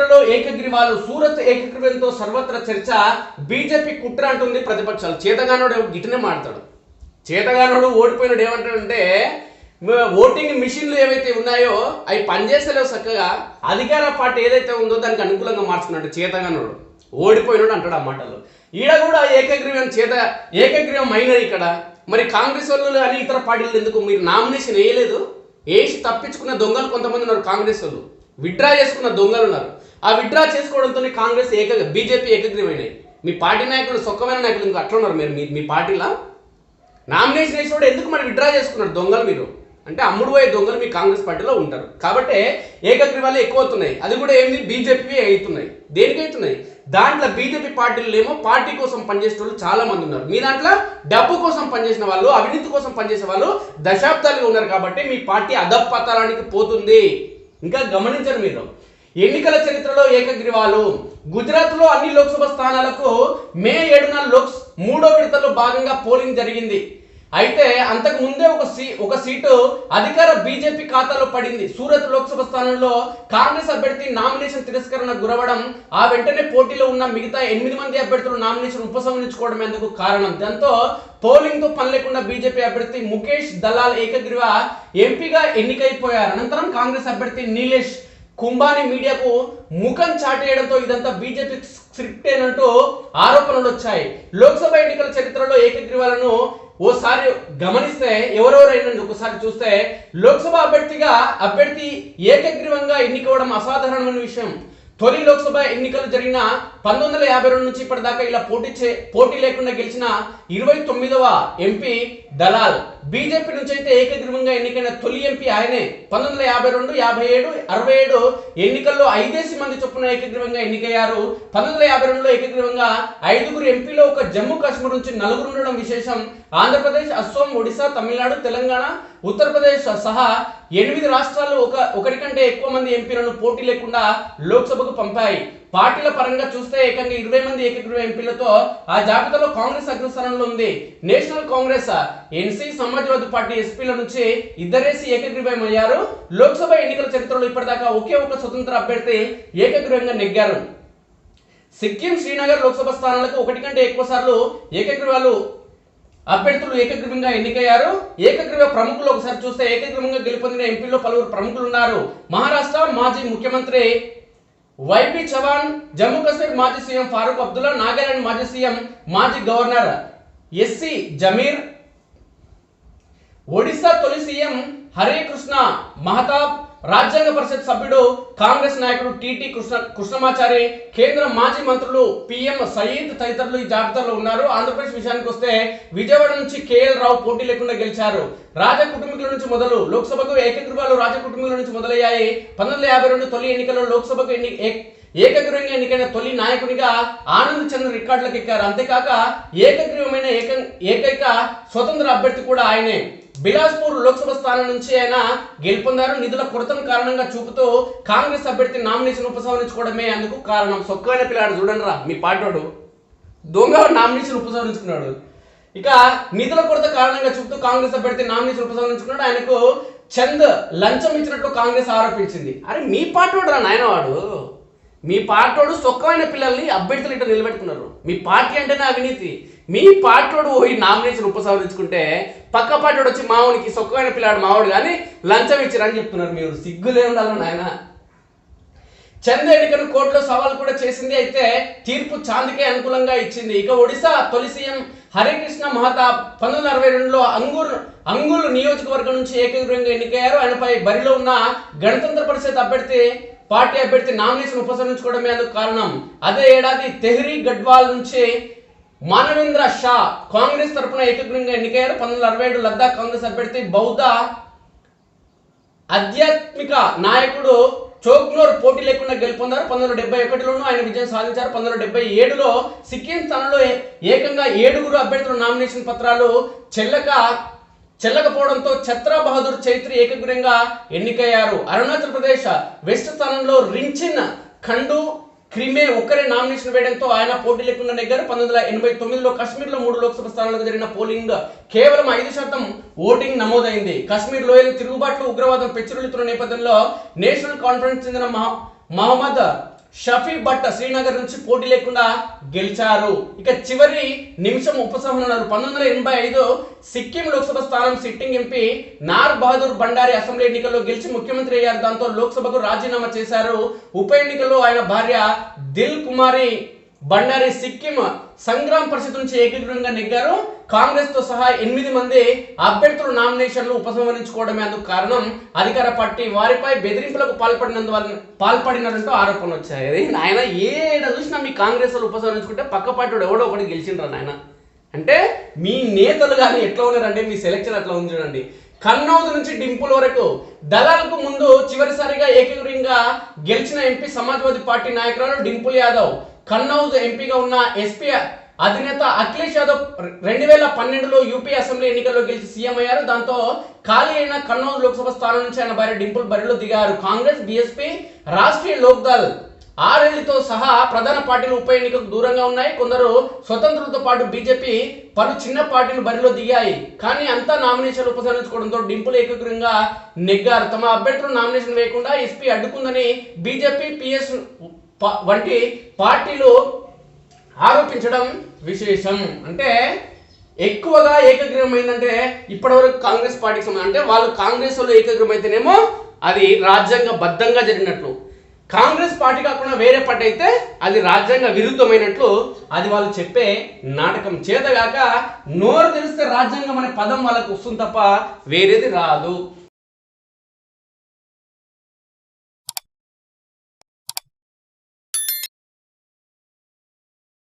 చరిత్రలో ఏకగ్రీవాలు, సూరత్ ఏకగ్రీవంతో సర్వత్ర చర్చ, బీజేపీ కుట్ర అంటుంది ప్రతిపక్షాలు. చేతగానోడు గిటనే మాడతాడు. చేతగానోడు ఓడిపోయినాడు ఏమంటాడంటే ఓటింగ్ మిషన్లు ఏవైతే ఉన్నాయో అవి పనిచేస్తలేవు చక్కగా, అధికార పార్టీ ఏదైతే ఉందో దానికి అనుకూలంగా మార్చుకున్నాడు చేతగానోడు. ఓడిపోయినాడు అంటాడు ఆ మాటలు. ఈడ కూడా ఏకగ్రీవం మైనర్ ఇక్కడ. మరి కాంగ్రెస్ వాళ్ళు అని ఇతర పార్టీలు ఎందుకు మీరు నామినేషన్ వేయలేదు? వేసి తప్పించుకున్న దొంగలు కొంతమంది ఉన్నారు. కాంగ్రెస్ వాళ్ళు విత్డ్రా చేసుకున్న దొంగలు ఉన్నారు. ఆ విత్డ్రా చేసుకోవడంతో కాంగ్రెస్ బీజేపీ ఏకగ్రీవమైనాయి. మీ పార్టీ నాయకులు సొక్కమైన నాయకులు ఇంకా అట్లా ఉన్నారు. మీరు మీ పార్టీలో నామినేషన్ వేసినప్పుడు ఎందుకు మరి విత్డ్రా చేసుకున్నారు దొంగలు? మీరు అంటే అమ్ముడు పోయే దొంగలు మీ కాంగ్రెస్ పార్టీలో ఉంటారు. కాబట్టి ఏకగ్రీవాలు ఎక్కువ అవుతున్నాయి. అది కూడా ఏంది బీజేపీ అవుతున్నాయి. దేనికి అవుతున్నాయి? దాంట్లో బీజేపీ పార్టీలు ఏమో పార్టీ కోసం పనిచేసే వాళ్ళు చాలా మంది ఉన్నారు. మీ దాంట్లో డబ్బు కోసం పనిచేసిన వాళ్ళు, అవినీతి కోసం పనిచేసే వాళ్ళు దశాబ్దాలుగా ఉన్నారు. కాబట్టి మీ పార్టీ అధపతనానికి పోతుంది. ఇంకా గమనించరు మీరు. ఎన్నికల చరిత్రలో ఏకగ్రీవాలు. గుజరాత్లో అన్ని లోక్సభ స్థానాలకు మే 7న మూడో విడతలో భాగంగా పోలింగ్ జరిగింది. అయితే అంతకు ముందే ఒక సీటు అధికార బీజేపీ ఖాతాలో పడింది. సూరత్ లోక్సభ స్థానంలో కాంగ్రెస్ అభ్యర్థి నామినేషన్ తిరస్కరణ గురవడం, ఆ వెంటనే పోటీలో ఉన్న మిగతా 8 మంది అభ్యర్థులు నామినేషన్ ఉపసంహరించుకోవడం ఎందుకు కారణం. దాంతో పోలింగ్ తో పని లేకుండా బీజేపీ అభ్యర్థి ముఖేష్ దలాల్ ఏకగ్రీవ ఎంపీగా ఎన్నికైపోయారు. అనంతరం కాంగ్రెస్ అభ్యర్థి నీలేష్ కుంబాని మీడియాకు ముఖం చాటేయడంతో ఇదంతా బీజేపీ స్క్రిప్టేనంటూ ఆరోపణలు వచ్చాయి. లోక్సభ ఎన్నికల చరిత్రలో ఏకగ్రీవాలను ఓసారి గమనిస్తే ఎవరెవరైనా ఒకసారి చూస్తే లోక్సభ అభ్యర్థి ఏకగ్రీవంగా ఎన్నికవడం అసాధారణమైన విషయం. తొలి లోక్సభ ఎన్నికలు జరిగిన 1952 నుంచి ఇప్పటిదాకా ఇలా పోటీ లేకుండా గెలిచిన 29వ ఎంపీ దలాల్. బీజేపీ నుంచి అయితే ఏకగ్రీవంగా ఎన్నికైన తొలి ఎంపీ ఆయనే. 1952, 57, 67 ఎన్నికల్లో 5 మంది చొప్పున ఏకగ్రీవంగా ఎన్నికయ్యారు. 1952లో ఏకగ్రీవంగా 5 ఎంపీలో ఒక జమ్మూ కాశ్మీర్ నుంచి 4 ఉండడం విశేషం. ఆంధ్రప్రదేశ్, అస్సోం, ఒడిశా, తమిళనాడు, తెలంగాణ, ఉత్తరప్రదేశ్ సహా 8 రాష్ట్రాలు ఒకరి కంటే ఎక్కువ మంది ఎంపీలను పోటీ లేకుండా లోక్సభకు పంపాయి. పార్టీల పరంగా చూస్తే ఏకంగా 20 మంది ఏకగ్రీవ ఎంపీలతో ఆ జాబితాలో కాంగ్రెస్ అగ్రస్థానంలో ఉంది. నేషనల్ కాంగ్రెస్, ఎన్సీ, సమాజ్వాదీ పార్టీ ఎస్పీల నుంచి 2 ఏకగ్రీవమయ్యారు. లోక్సభ ఎన్నికల చరిత్రలో ఇప్పటిదాకా ఒకే ఒక స్వతంత్ర అభ్యర్థి ఏకగ్రీవంగా నెగ్గారు. సిక్కిం, శ్రీనగర్ లోక్సభ స్థానాలకు 1 కంటే ఎక్కువ సార్లు అభ్యర్థులు ఏకగ్రీవంగా ఎన్నికయ్యారు. ఏకగ్రీవ ప్రముఖులు ఒకసారి చూస్తే ఏకగ్రీవంగా గెలుపొందిన ఎంపీల్లో పలువురు ప్రముఖులు ఉన్నారు. మహారాష్ట్ర మాజీ ముఖ్యమంత్రి వైపీ చవాన్, జమ్మూ కాశ్మీర్ మాజీ సీఎం ఫారూక్ అబ్దుల్లా, నాగాలాండ్ మాజీ సీఎం మాజీ గవర్నర్ ఎస్సీ జమీర్, ఒడిశా తొలి సీఎం హరే కృష్ణ మహతాబ్, రాజ్యాంగ పరిషత్ సభ్యుడు కాంగ్రెస్ నాయకుడు టిటి కృష్ణమాచారి, కేంద్ర మాజీ మంత్రులు పిఎం సయీద్ తదితరులు ఈ జాబితాలో ఉన్నారు. ఆంధ్రప్రదేశ్ విషయానికి వస్తే విజయవాడ నుంచి కేఎల్ రావు పోటీ లేకుండా గెలిచారు. రాజ కుటుంబీకుల నుంచి మొదలు లోక్సభకు ఏకగ్రీవాలు రాజ కుటుంబీకుల నుంచి మొదలయ్యాయి. 1952 తొలి ఎన్నికల్లో లోక్సభకు ఏకగ్రీవంగా ఎన్నికైన తొలి నాయకునిగా ఆనంద్ చంద్ర రికార్డులకు ఎక్కారు. అంతేకాక ఏకగ్రీవమైన ఏకైక స్వతంత్ర అభ్యర్థి కూడా ఆయనే. బిలాస్పూర్ లోక్సభ స్థానం నుంచి ఆయన గెలుపొందారు. నిధుల కొరతను కారణంగా చూపుతూ కాంగ్రెస్ అభ్యర్థి నామినేషన్ ఉపసంహరించుకోవడమే అందుకు కారణం. సొక్కైన పిల్లాడు చూడండి రా మీ పాటోడు దొంగ నామినేషన్ ఉపసంహరించుకున్నాడు. ఇక నిధుల కొరత కారణంగా చూపుతూ కాంగ్రెస్ అభ్యర్థి నామినేషన్ ఉపసంహరించుకున్నాడు. ఆయనకు చంద్ లంచం ఇచ్చినట్టు కాంగ్రెస్ ఆరోపించింది. అరే మీ పాటోడు రా నాయన వాడు. మీ పార్టీడు సొక్కమైన పిల్లల్ని అభ్యర్థులు ఇట్లా నిలబెట్టుకున్నారు. మీ పార్టీ అంటేనే అవినీతి. మీ పార్టీడు పోయి నామినేషన్ ఉపసంహరించుకుంటే పక్క పార్టీడు వచ్చి మావునికి సొక్కమైన పిల్లాడు మావుడు కానీ లంచం ఇచ్చారని చెప్తున్నారు. మీరు సిగ్గులే ఉండాలి నాయన. చంద్ ఎన్నికను కోర్టులో సవాల్ కూడా చేసింది. అయితే తీర్పు చాంద్కే అనుకూలంగా ఇచ్చింది. ఇక ఒడిశా తొలి సీఎం హరికృష్ణ మహతాబ్ 1962లో అంగుల్ నియోజకవర్గం నుంచి ఏకగ్రీవంగా ఎన్నికయ్యారు. ఆయనపై బరిలో ఉన్న గణతంత్ర పరిషత్ పార్టీ అభ్యర్థి నామినేషన్ ఉపసంహరించుకోవడమే అందుకు కారణం. అదే ఏడాది తెహ్రీ గడ్వాల్ నుంచి మానవేంద్ర షా కాంగ్రెస్ తరఫున ఏకగ్రీవంగా ఎన్నికయ్యారు. 1967 లద్దాఖ్ కాంగ్రెస్ అభ్యర్థి బౌద్ధ ఆధ్యాత్మిక నాయకుడు చోగ్నోర్ పోటీ లేకుండా గెలుపొందారు. 1971లోనూ ఆయన విజయం సాధించారు. 1977లో సిక్కిం స్థానంలో ఏకంగా 7 అభ్యర్థుల నామినేషన్ పత్రాలు చెల్లకపోవడంతో ఛత్రా బహదూర్ చైత్రి ఏకగ్రీవంగా ఎన్నికయ్యారు. అరుణాచల్ ప్రదేశ్ వెస్ట్ స్థానంలో రించిన్ ఖండు క్రిమే ఒక్కరే నామినేషన్ వేయడంతో ఆయన పోటీ లేకుండా నెగ్గారు. 1989లో కాశ్మీర్లో 3 లోక్సభ స్థానాలకు జరిగిన పోలింగ్ కేవలం 5% ఓటింగ్ నమోదైంది. కాశ్మీర్ లోయలు తిరుగుబాట్లు, ఉగ్రవాదం పెచ్చురులుతున్న నేపథ్యంలో నేషనల్ కాన్ఫరెన్స్ చెందిన మహమ్మద్ షఫీ భట్ శ్రీనగర్ నుంచి పోటీ లేకుండా గెలిచారు. ఇక చివరి నిమిషం ఉపసంహరణలు 1985 సిక్కిం లోక్సభ స్థానం సిట్టింగ్ ఎంపీ నార్ బహదూర్ బండారి అసెంబ్లీ ఎన్నికల్లో గెలిచి ముఖ్యమంత్రి అయ్యారు. దాంతో లోక్సభకు రాజీనామా చేశారు. ఉప ఎన్నికల్లో ఆయన భార్య దిల్ కుమారి బండారి సిక్కిం సంగ్రామ్ పరిషత్ నుంచి ఏకగ్రీవంగా నెగ్గారు. కాంగ్రెస్ తో సహా 8 మంది అభ్యర్థులు నామినేషన్లు ఉపసంహరించుకోవడమే అందుకు కారణం. అధికార పార్టీ వారిపై బెదిరింపులకు పాల్పడినట్టు ఆరోపణలు వచ్చాయి. ఆయన ఏడ చూసినా మీ కాంగ్రెస్ వాళ్ళు ఉపసంహరించుకుంటే పక్క పార్టీ ఎవడో ఒకటి గెలిచిండ్రు నాయన. అంటే మీ నేతలు కానీ ఎట్లా ఉన్నారంటే మీ సెలక్షన్ అట్లా ఉంది చూడండి. కన్నౌజ్ నుంచి డింపుల్ వరకు దళాలకు ముందు చివరిసారిగా ఏకగ్రీవంగా గెలిచిన ఎంపీ సమాజ్వాదీ పార్టీ నాయకురాలు డింపుల్ యాదవ్. కన్నౌజ్ ఎంపీగా ఉన్న ఎస్పీ అధినేత అఖిలేష్ యాదవ్ 2012లో యూపీ అసెంబ్లీ ఎన్నికల్లో గెలిచి సీఎం అయ్యారు. దాంతో ఖాళీ అయిన కన్నౌజ్ లోక్సభ స్థానం నుంచి ఆయన భార్య డింపుల్ బరిలో దిగారు. కాంగ్రెస్, బీఎస్పీ, రాష్ట్రీయ లోక్దల్ ఆర్ఎల్తో సహా ప్రధాన పార్టీలు ఉప ఎన్నికకు దూరంగా ఉన్నాయి. కొందరు స్వతంత్రులతో పాటు బీజేపీ పలు చిన్న పార్టీలు బరిలో దిగాయి. కానీ అంతా నామినేషన్లు ఉపసంహరించుకోవడంతో డింపుల్ ఏకగ్రీవంగా నెగ్గారు. తమ అభ్యర్థులు నామినేషన్ వేయకుండా ఎస్పీ అడ్డుకుందని బీజేపీ, పిఎస్ వంటి పార్టీలు ఆరోపించడం విశేషం. అంటే ఎక్కువగా ఏకగ్రీవం అయిందంటే ఇప్పటివరకు కాంగ్రెస్ పార్టీకి సంబంధం అంటే వాళ్ళు కాంగ్రెస్ లో ఏకగ్రీవం అయితేనేమో అది రాజ్యాంగ బద్ధంగా జరిగినట్లు, కాంగ్రెస్ పార్టీ కాకుండా వేరే పార్టీ అయితే అది రాజ్యాంగ విరుద్ధమైనట్లు అది వాళ్ళు చెప్పే నాటకం. చేతగాక నోరు తెలిస్తే రాజ్యాంగం అనే పదం వాళ్ళకు వస్తుంది తప్ప వేరేది రాదు.